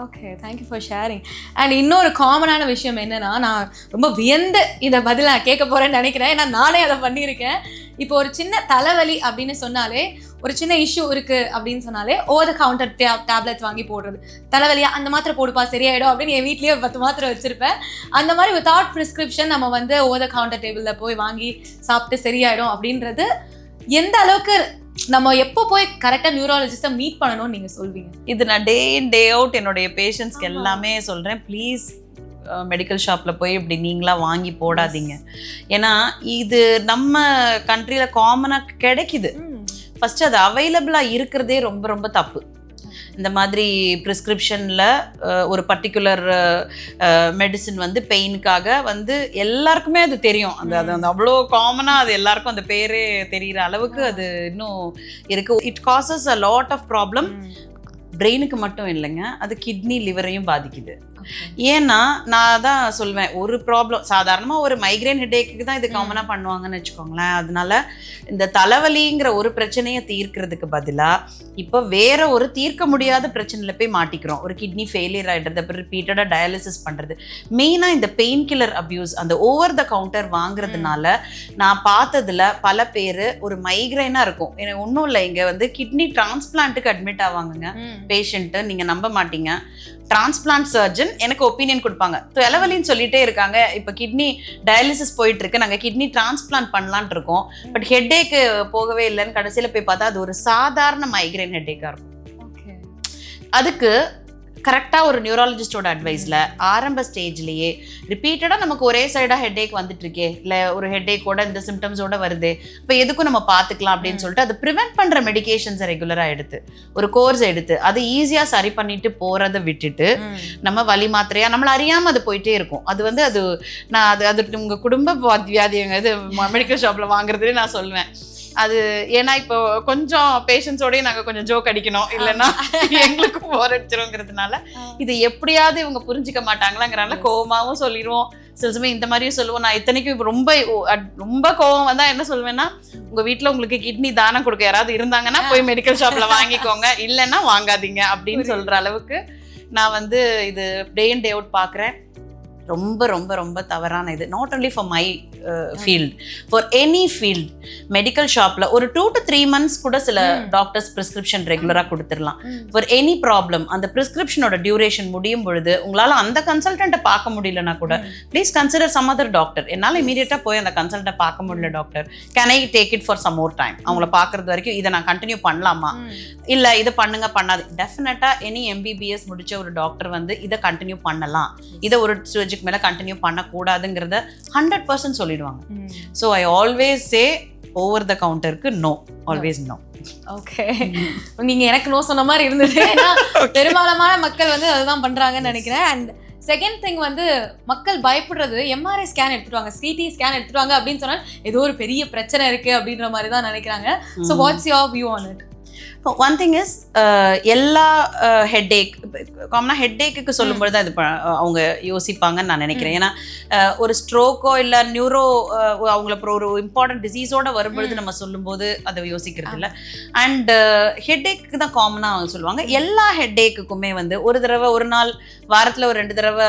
Okay, thank you for sharing. And இன்னொரு காமனான விஷயம் என்னன்னா, நான் ரொம்ப வியந்து இதை பதில் நான் கேட்க போகிறேன்னு நினைக்கிறேன். ஏன்னா நானே அதை பண்ணியிருக்கேன். இப்போ ஒரு சின்ன தலைவலி அப்படின்னு சொன்னாலே, ஒரு சின்ன இஷ்யூ இருக்குது அப்படின்னு சொன்னாலே ஓவர் த கவுண்டர் டேப்லெட்ஸ் வாங்கி போடுறது. தலைவலியா அந்த மாத்திரை போடுப்பா சரியாயிடும் அப்படின்னு என் வீட்லேயே 10 மாத்திரை வச்சுருப்பேன். அந்த மாதிரி வித்தவுட் ப்ரிஸ்கிரிப்ஷன் நம்ம வந்து ஓவர் த கவுண்டர் டேபிளில் போய் வாங்கி சாப்பிட்டு சரியாயிடும் அப்படின்றது எந்த அளவுக்கு நம்ம எப்போ போய் கரெக்டாக நியூராலஜிஸ்ட்டை மீட் பண்ணணும்னு நீங்கள் சொல்வீங்க? இது நான் டே இன் டே அவுட் என்னுடைய பேஷண்ட்ஸ்க்கு எல்லாமே சொல்கிறேன். ப்ளீஸ் மெடிக்கல் ஷாப்பில் போய் இப்படி நீங்களாக வாங்கி போடாதீங்க. ஏன்னா இது நம்ம கண்ட்ரியில் காமனாக கிடைக்குது. ஃபஸ்ட்டு அது அவைலபிளாக இருக்கிறதே ரொம்ப ரொம்ப தப்பு. இந்த மாதிரி ப்ரிஸ்கிரிப்ஷனில் ஒரு பர்டிகுலர் மெடிசின் வந்து பெயினுக்காக வந்து எல்லாருக்குமே அது தெரியும். அது அந்த அவ்வளோ காமனாக அது எல்லாருக்கும் அந்த பேரே தெரிகிற அளவுக்கு அது இன்னும் இருக்குது. It causes a lot of problem. பிரெயினுக்கு மட்டும் இல்லைங்க, அது கிட்னி லிவரையும் பாதிக்குது. ஏன்னா நான் தான் சொல்வேன், ஒரு ப்ராப்ளம் சாதாரணமாக ஒரு மைக்ரேன் ஹெட்டேக்கு தான் இது காமனாக பண்ணுவாங்கன்னு வச்சுக்கோங்களேன். அதனால இந்த தலைவலிங்கிற ஒரு பிரச்சனையை தீர்க்கிறதுக்கு பதிலாக இப்போ வேற ஒரு தீர்க்க முடியாத பிரச்சனையில் போய் மாட்டிக்கிறோம். ஒரு கிட்னி ஃபெயிலியர் ஆகிடுறது, அப்புறம் ரிப்பீட்டடாக டயாலிசிஸ் பண்ணுறது. மெயினாக இந்த பெயின் கில்லர் அப்யூஸ், அந்த ஓவர் த கவுண்டர் வாங்குறதுனால நான் பார்த்ததுல பல பேர் ஒரு மைக்ரைனாக இருக்கும். எனக்கு ஒன்றும் இல்லை, இங்கே வந்து கிட்னி டிரான்ஸ்பிளான்ட்டுக்கு அட்மிட் ஆவாங்கங்க பேஷண்ட்டு. நீங்கள் நம்ப மாட்டீங்க, டிரான்ஸ்பிளான்ட் சர்ஜன் எனக்கு ஒப்பீனியன் கொடுப்பாங்க. தலைவலின்னு சொல்லிட்டே இருக்காங்க, இப்போ கிட்னி டயாலிசிஸ் போயிட்டு இருக்கு, நாங்கள் கிட்னி டிரான்ஸ்பிளான்ட் பண்ணலான்ட்டு இருக்கோம், பட் ஹெட்டேக்கு போகவே இல்லைன்னு கடைசியில் போய் பார்த்தா அது ஒரு சாதாரண மைக்ரைன் ஹெட்டேக்காக இருக்கும். அதுக்கு கரெக்டாக ஒரு நியூராலஜிஸ்டோட அட்வைஸில் ஆரம்ப ஸ்டேஜ்லேயே ரிப்பீட்டடாக நமக்கு ஒரே சைடாக ஹெட்டேக் வந்துட்டு இருக்கே, இல்லை ஒரு ஹெட்டேக்கோட இந்த சிம்டம்ஸோட வருது, இப்போ எதுக்கும் நம்ம பார்த்துக்கலாம் அப்படின்னு சொல்லிட்டு அதை ப்ரிவென்ட் பண்ணுற மெடிகேஷன்ஸை ரெகுலராக எடுத்து ஒரு கோர்ஸ் எடுத்து அது ஈஸியாக சரி பண்ணிட்டு போகிறத விட்டுட்டு நம்ம வலி மாத்திரையா நம்மளை அறியாமல் அது போயிட்டே இருக்கும். அது வந்து அது நான் அது உங்கள் குடும்ப வியாதிங்க இது மெடிக்கல் ஷாப்பில் வாங்குறதுலேயே நான் சொல்லுவேன். அது ஏன்னா இப்போ கொஞ்சம் பேஷண்ட்ஸோடய நாங்கள் கொஞ்சம் ஜோக் அடிக்கணும், இல்லைன்னா எங்களுக்கும் போர் அடிச்சிருங்கிறதுனால இது எப்படியாவது இவங்க புரிஞ்சிக்க மாட்டாங்களாங்கிறனால கோவமாகவும் சொல்லிடுவோம், சில சமயம் இந்த மாதிரியும் சொல்லுவோம். நான் இத்தனைக்கும் இப்போ ரொம்ப கோவம் வந்தால் என்ன சொல்வேன்னா, உங்கள் வீட்டில் உங்களுக்கு கிட்னி தானம் கொடுக்க யாராவது இருந்தாங்கன்னா போய் மெடிக்கல் ஷாப்பில் வாங்கிக்கோங்க, இல்லைன்னா வாங்காதீங்க அப்படின்னு சொல்கிற அளவுக்கு நான் வந்து இது டே இன் டே அவுட் பார்க்குறேன். ரொம்ப ரொம்ப ரொம்ப தவறான இது. Not only for my field, for any field. Medical ஷாப்பில் ஒரு 2 to 3 months கூட சில டாக்டர்ஸ் ப்ரிஸ்கிரிப்ஷன் ரெகுலராக கொடுத்துடலாம் ஃபார் எனி ப்ராப்ளம். அந்த ப்ரிஸ்கிரிப்ஷனோட டியூரேஷன் முடியும் பொழுது உங்களால் அந்த கன்சல்டண்ட்டை பார்க்க முடியலன்னா கூட please consider some other doctor. என்னால் இமீடியட்டாக போய் அந்த கன்சல்ட்டை பார்க்க முடியல doctor, can I take it for some more time? அவங்கள பார்க்குறது வரைக்கும் இதை நான் கண்டினியூ பண்ணலாமா, இல்லை இதை பண்ணுங்க பண்ணாது? டெஃபினட்டாக எனி எம்பிபிஎஸ் முடிச்ச ஒரு டாக்டர் வந்து இதை கண்டினியூ பண்ணலாம், இதை ஒரு ஸ்டேஜுக்கு மேலே கண்டினியூ பண்ணக்கூடாதுங்கிறத 100% சொல்லிடுவாங்க. So I always say over the கவுண்டருக்கு நோ, ஆல்வேஸ் நோ. ஓகே, நீங்க எனக்கு நோ சொன்ன மாதிரி இருந்தது. ஏன்னா பெரும்பாலான மக்கள் வந்து அதுதான் பண்றாங்கன்னு நினைக்கிறேன். அண்ட் செகண்ட் திங் வந்து மக்கள் பயப்படுறது, எம்ஆர்ஐ ஸ்கேன் எடுத்துட்டு வாங்க, சிடி ஸ்கேன் எடுத்துட்டு வாங்க அப்படின்னு சொன்னால் ஏதோ ஒரு பெரிய பிரச்சனை இருக்கு அப்படின்ற மாதிரி தான் நினைக்கிறாங்க. So what's your view on it? One thing is எல்லா ஹெட்டேக் காமனாக ஹெட்டேக்கு சொல்லும்போது தான் இது அவங்க யோசிப்பாங்கன்னு நான் நினைக்கிறேன். ஏன்னா ஒரு ஸ்ட்ரோக்கோ இல்லை நியூரோ அவங்கள அப்புறம் ஒரு இம்பார்ட்டன்ட் டிசீஸோட வரும்பொழுது நம்ம சொல்லும்போது அதை யோசிக்கிறது இல்லை. அண்ட் ஹெட்டேக்கு தான் காமனாக அவங்க சொல்லுவாங்க. எல்லா ஹெட்டேக்குமே வந்து ஒரு தடவை ஒரு நாள் வாரத்தில் ஒரு 2 தடவை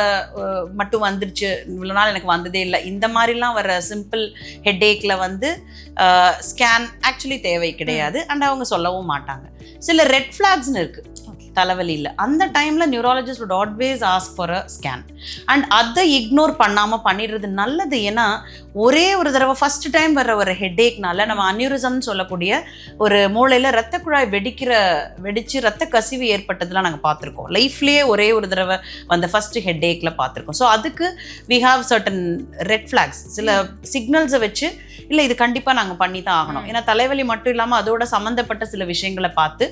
மட்டும் வந்துருச்சு, இவ்வளோ நாள் எனக்கு வந்ததே இல்லை, இந்த மாதிரிலாம் வர சிம்பிள் ஹெட்டேக்கில் வந்து ஸ்கேன் ஆக்சுவலி தேவை கிடையாது. அண்ட் அவங்க சொல்லவும் மாட்டாங்க. சில ரெட் ஃபிளாக்ஸ்னு இருக்கு தலைவலியில். அந்த டைமில் neurologist would always ask for a scan. And அதை இக்னோர் பண்ணாமல் பண்ணிடுறது நல்லது. ஏன்னா ஒரே ஒரு தடவை ஃபர்ஸ்ட் டைம் வர்ற ஒரு ஹெட்டேக்னால நம்ம அன்யூரிசம்னு சொல்லக்கூடிய ஒரு மூளையில் ரத்த குழாய் வெடிச்சு ரத்த கசிவு ஏற்பட்டதெல்லாம் நாங்கள் பார்த்துருக்கோம். லைஃப்லேயே ஒரே ஒரு தடவை வந்த ஃபர்ஸ்ட் ஹெட்டேக்கில் பார்த்துருக்கோம். ஸோ அதுக்கு we have certain red flax, சில சிக்னல்ஸை வச்சு இல்லை இது கண்டிப்பாக நாங்கள் பண்ணி தான் ஆகணும். ஏன்னா தலைவலி மட்டும் இல்லாமல் அதோட சம்மந்தப்பட்ட சில விஷயங்களை பார்த்து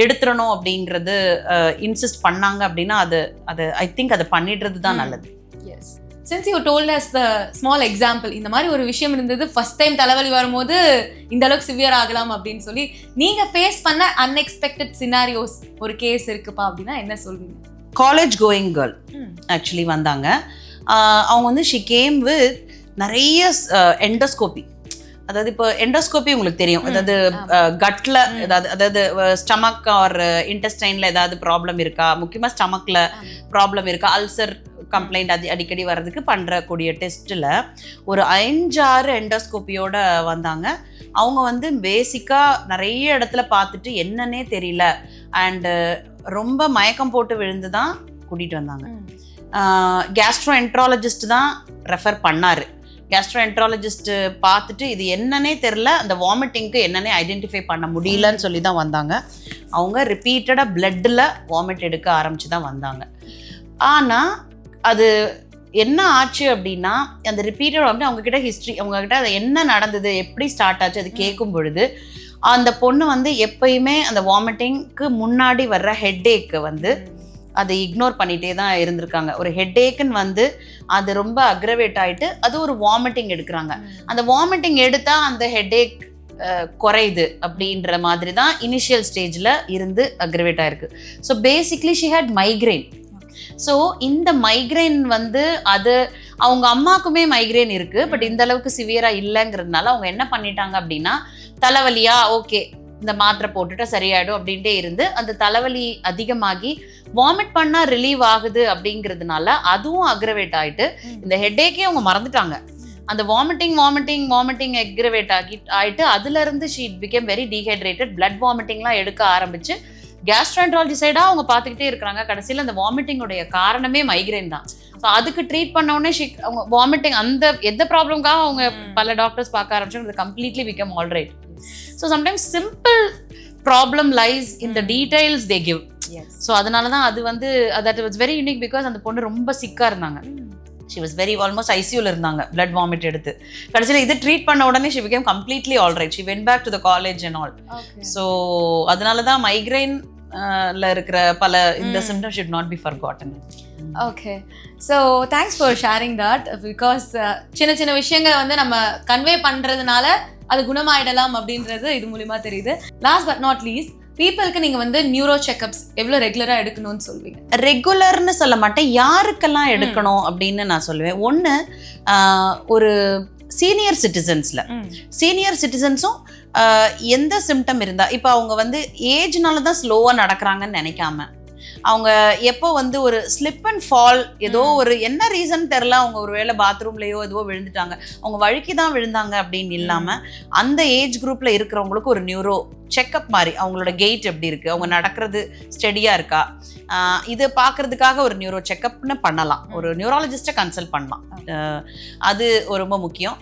எடுத்துடணும் அப்படிங்கிறது இன்சிஸ்ட் பண்ணாங்க அப்படின்னா அது ஐ திங்க் அதை பண்ணிடுறது தான் நல்லது. Since you told us the small example, இந்த மாதிரி ஒரு விஷயம் இருந்தது, ஃபர்ஸ்ட் டைம் தலைவலி வரும்போது இந்த அளவுக்கு சிவியர் ஆகலாம் அப்படின்னு சொல்லி நீங்க ஃபேஸ் பண்ண அன்எக்ஸ்பெக்டட் சினாரியோஸ் ஒரு கேஸ் இருக்குப்பா அப்படின்னா என்ன சொல்வீங்க? காலேஜ் கோயிங் கேர்ள் ஆக்சுவலி வந்தாங்க. அவங்க வந்து ஷி கேம் வித் நிறைய எண்டோஸ்கோபி. அதாவது இப்போ எண்டோஸ்கோபி உங்களுக்கு தெரியும், அதாவது கட்ல அதாவது ஸ்டமக் ஆர் இன்டெஸ்டைன்ல ஏதாவது ப்ராப்ளம் இருக்கா, முக்கியமாக ஸ்டமக்ல ப்ராப்ளம் இருக்கா, அல்சர் கம்ப்ளைண்ட் அடிக்கடி வர்றதுக்கு பண்ணுறக்கூடிய டெஸ்ட்டில் ஒரு 5-6 எண்டோஸ்கோப்பியோட வந்தாங்க. அவங்க வந்து பேசிக்காக நிறைய இடத்துல பார்த்துட்டு என்னன்னே தெரியல அண்டு ரொம்ப மயக்கம் போட்டு விழுந்து தான் கூட்டிகிட்டு வந்தாங்க. கேஸ்ட்ரோஎன்ட்ராலஜிஸ்ட் தான் ரெஃபர் பண்ணார். கேஸ்ட்ரோஎன்ட்ராலஜிஸ்ட் பார்த்துட்டு இது என்னன்னே தெரில, அந்த வாமிட்டிங்க்கு என்னன்னே ஐடென்டிஃபை பண்ண முடியலன்னு சொல்லி தான் வந்தாங்க. அவங்க ரிப்பீட்டடாக பிளட்டில் வாமிட் எடுக்க ஆரம்பித்து தான் வந்தாங்க. ஆனால் அது என்ன ஆச்சு அப்படின்னா அந்த ரிப்பீட்டட் வந்து அவங்கக்கிட்ட ஹிஸ்ட்ரி, அவங்கக்கிட்ட அது என்ன நடந்தது, எப்படி ஸ்டார்ட் ஆச்சு அது கேட்கும் பொழுது அந்த பொண்ணு வந்து எப்பயுமே அந்த வாமிட்டிங்க்கு முன்னாடி வர்ற ஹெட்டேக்கு வந்து அதை இக்னோர் பண்ணிகிட்டே தான் இருந்திருக்காங்க. ஒரு ஹெட்டேக்குன்னு வந்து அது ரொம்ப அக்ரவேட் ஆகிட்டு அது ஒரு வாமிட்டிங் எடுக்கிறாங்க. அந்த வாமிட்டிங் எடுத்தால் அந்த ஹெட்டேக் குறையுது அப்படின்ற மாதிரி தான் இனிஷியல் ஸ்டேஜில் இருந்து அக்ரவேட் ஆயிருக்கு. So basically she had migraine. So இந்த மைக்ரைன் வந்து அது அவங்க அம்மாக்குமே மைக்ரைன் இருக்குது, பட் இந்த அளவுக்கு சிவியராக இல்லைங்கிறதுனால அவங்க என்ன பண்ணிட்டாங்க அப்படின்னா தலைவலியா ஓகே இந்த மாத்திரை போட்டுட்டா சரியாயிடும் அப்படின்ட்டே இருந்து அந்த தலைவலி அதிகமாகி வாமிட் பண்ணால் ரிலீவ் ஆகுது அப்படிங்கிறதுனால அதுவும் அக்ரவேட் ஆகிட்டு இந்த ஹெட்டேக்கே அவங்க மறந்துட்டாங்க. அந்த வாமிட்டிங் அக்ரவேட் ஆகிட்டு அதுலேருந்து she became very dehydrated, blood வாமிட்டிங்லாம் எடுக்க ஆரம்பிச்சு கேஸ்ட்ரோஎன்ட்ராலஜி சைடாக அவங்க பார்த்துக்கிட்டே இருக்கிறாங்க. கடைசியில் அந்த வாமிட்டிங்குடைய காரணமே மைக்ரைன் தான். ஸோ அதுக்கு ட்ரீட் பண்ண உடனே அவங்க வாமிட்டிங் அந்த எந்த ப்ராப்ளம்காக அவங்க பல டாக்டர்ஸ் பார்க்க ஆரம்பிச்சாங்க, completely become all right. So sometimes simple problem lies in the details they give. So அதனால தான் அது வந்து that was very unique because அந்த பொண்ணு ரொம்ப சிக்காக இருந்தாங்க. ஷி வாஸ் வெரி ஆல்மோஸ்ட் ஐசியூவில் இருந்தாங்க பிளட் வாமிட் எடுத்து. கடைசியில் இது ட்ரீட் பண்ண உடனே she became completely all right. She went back to the college and all. So அதனால தான் மைக்ரைன்ல இருக்கிற பல இந்த symptoms should not be forgotten. Okay, so thanks for sharing that. Because சின்ன சின்ன விஷயங்களை வந்து நம்ம கன்வே பண்ணுறதுனால அது குணமாயிடலாம் அப்படின்றது இது மூலியமா தெரியுது. லாஸ்ட் பட் நாட் லீஸ்ட், பீப்புளுக்கு நீங்கள் வந்து நியூரோ செக்அப்ஸ் எவ்வளோ ரெகுலராக எடுக்கணும்னு சொல்வீங்க? ரெகுலர்னு சொல்ல மாட்டேன், யாருக்கெல்லாம் எடுக்கணும் அப்படின்னு நான் சொல்லுவேன். ஒன்று ஒரு சீனியர் சிட்டிசன்ஸும் எந்த சிம்டம் இருந்தால், இப்போ அவங்க வந்து ஏஜ்னால தான் ஸ்லோவாக நடக்கிறாங்கன்னு நினைக்காம அவங்க எப்போ வந்து ஒரு ஸ்லிப் அண்ட் ஃபால் ஏதோ ஒரு என்ன ரீசன் தெரில, அவங்க ஒரு வேளை பாத்ரூம்லேயோ எதுவோ விழுந்துட்டாங்க, அவங்க வழுக்கி தான் விழுந்தாங்க அப்படின்னு இல்லாமல் அந்த ஏஜ் குரூப்பில் இருக்கிறவங்களுக்கு ஒரு நியூரோ செக்அப் மாதிரி அவங்களோட கெயிட் எப்படி இருக்குது, அவங்க நடக்கிறது ஸ்டெடியாக இருக்கா, இது பார்க்குறதுக்காக ஒரு நியூரோ செக்அப்னு பண்ணலாம். ஒரு நியூராலஜிஸ்ட்டை கன்சல்ட் பண்ணலாம். அது ரொம்ப முக்கியம்.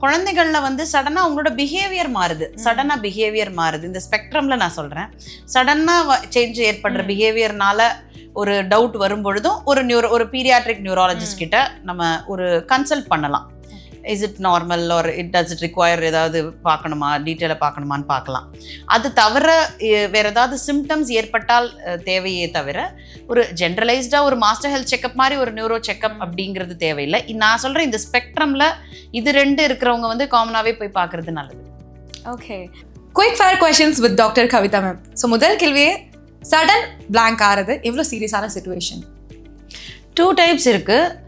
குழந்தைகளில் வந்து சடனாக அவங்களோட பிஹேவியர் மாறுது. இந்த ஸ்பெக்ட்ரமில் நான் சொல்கிறேன், சடனாக சேஞ்ச் ஏற்படுற பிஹேவியர்னால ஒரு டவுட் வரும்பொழுதும் ஒரு பீடியாட்ரிக் நியூராலஜிஸ்ட் கிட்ட நம்ம ஒரு கன்சல்ட் பண்ணலாம். Is it normal or does it require ஏதாவது பார்க்கணுமா, டீட்டெயிலாக பார்க்கணுமான்னு பார்க்கலாம். அது தவிர வேறு ஏதாவது சிம்டம்ஸ் ஏற்பட்டால் தேவையே தவிர ஒரு ஜென்ரலைஸ்டாக ஒரு மாஸ்டர் ஹெல்த் செக்அப் மாதிரி ஒரு நியூரோ செக்அப் அப்படிங்கிறது தேவையில்லை. நான் சொல்கிறேன் இந்த ஸ்பெக்ட்ரமில் இது 2 இருக்கிறவங்க வந்து காமனாகவே போய் பார்க்குறது நல்லது. Okay, quick fire questions with doctor Kavitha ma'am. So முதல் கேள்வியே, சடன் பிளாங்க் ஆகிறது எவ்வளோ சீரியஸான சுச்சுவேஷன்? 2 டைப்ஸ் இருக்குது.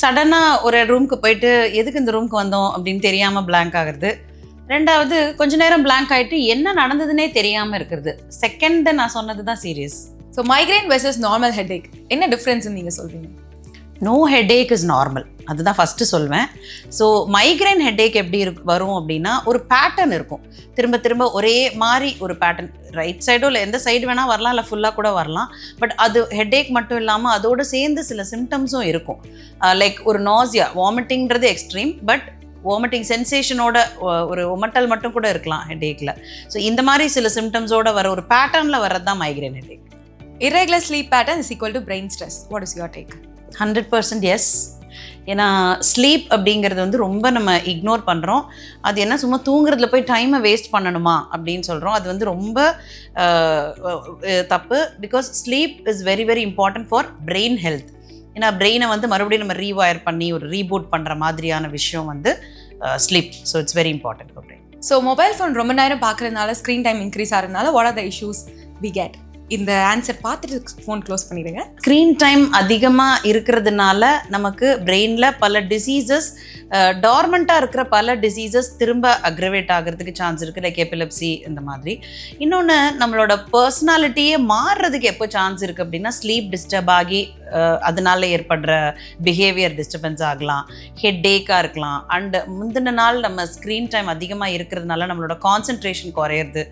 சடனாக ஒரு ரூமுக்கு போயிட்டு எதுக்கு இந்த ரூமுக்கு வந்தோம் அப்படின்னு தெரியாமல் blank ஆகிறது. ரெண்டாவது கொஞ்ச நேரம் blank ஆகிட்டு என்ன நடந்ததுன்னே தெரியாமல் இருக்கிறது. செகண்ட் நான் சொன்னது தான் serious. So migraine versus normal headache என்ன டிஃப்ரென்ஸ்னு நீங்கள் சொல்கிறீங்க? நோ ஹெட்ஏக் இஸ் நார்மல், அதுதான் ஃபஸ்ட்டு சொல்வேன். ஸோ மைக்ரைன் ஹெட்ஏக் எப்படி வரும் அப்படின்னா, ஒரு பேட்டர்ன் இருக்கும். திரும்ப திரும்ப ஒரே மாதிரி ஒரு பேட்டர்ன், ரைட் சைடோ இல்லை எந்த சைடு வேணால் வரலாம், இல்லை ஃபுல்லாக கூட வரலாம். பட் அது ஹெட்ஏக் மட்டும் இல்லாமல் அதோடு சேர்ந்து சில சிம்டம்ஸும் இருக்கும். லைக் ஒரு நாசியா, வாமிட்டிங்கிறது எக்ஸ்ட்ரீம், பட் வாமிட்டிங் சென்சேஷனோட ஒரு உமட்டல் மட்டும் கூட இருக்கலாம் ஹெட்ஏக்கில். ஸோ இந்த மாதிரி சில சிம்டம்ஸோட வர ஒரு பேட்டர்னில் வர்றது தான் migraine headache. irregular sleep pattern is equal to brain stress. What is your take? 100% S. ஏன்னா ஸ்லீப் அப்படிங்கிறது வந்து ரொம்ப நம்ம இக்னோர் பண்ணுறோம். அது என்ன சும்மா தூங்குறதுல போய் டைமை வேஸ்ட் பண்ணணுமா அப்படின்னு சொல்கிறோம். அது வந்து ரொம்ப தப்பு. Because sleep is very very important for brain health. ஏன்னா பிரெயினை வந்து மறுபடியும் நம்ம ரீவயர் பண்ணி ஒரு ரீபூட் பண்ணுற மாதிரியான விஷயம் வந்து sleep. So it's very important for brain. So mobile phone ரொம்ப நேரம் பார்க்குறதுனால ஸ்க்ரீன் டைம் இன்க்ரீஸ் ஆகிறதுனால what are the issues we get? இந்த ஆன்சர் பார்த்துட்டு ஃபோன் க்ளோஸ் பண்ணிடுங்க. ஸ்க்ரீன் டைம் அதிகமாக இருக்கிறதுனால நமக்கு பிரெயினில் பல டிசீசஸ், டார்மெண்ட்டாக இருக்கிற பல டிசீசஸ் திரும்ப அக்ரவேட் ஆகிறதுக்கு சான்ஸ் இருக்குது. லைக் எபிலெப்சி இந்த மாதிரி. இன்னொன்று, நம்மளோட பர்சனாலிட்டியே மாறுறதுக்கு எப்போ சான்ஸ் இருக்குது அப்படின்னா, ஸ்லீப் டிஸ்டர்ப் ஆகி அதனால ஏற்படுற பிஹேவியர் டிஸ்டர்பன்ஸ் ஆகலாம், ஹெட்ஏக்காக இருக்கலாம். அண்ட் முந்தின நாள் நம்ம ஸ்க்ரீன் டைம் அதிகமாக இருக்கிறதுனால நம்மளோட கான்சன்ட்ரேஷன் குறையிறது,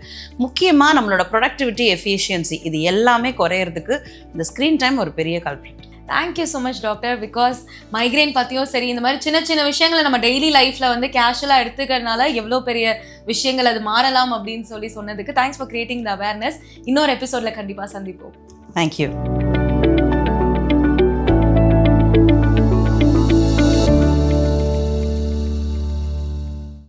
முக்கியமாக நம்மளோட ப்ரொடக்டிவிட்டி, எஃபிஷியன்சி, இது எல்லாமே குறையிறதுக்கு இந்த ஸ்க்ரீன் டைம் ஒரு பெரிய culprit. Thank you so much doctor. Because migraine பற்றியும் சரி, இந்த மாதிரி சின்ன சின்ன விஷயங்களை நம்ம டெய்லி லைஃப்பில் வந்து கேஷுவலாக எடுத்துக்கிறதுனால எவ்வளோ பெரிய விஷயங்கள் அது மாறலாம் அப்படின்னு சொன்னதுக்கு thanks for creating the awareness. இன்னொரு எபிசோடில் கண்டிப்பாக சந்திப்போம். தேங்க்யூ.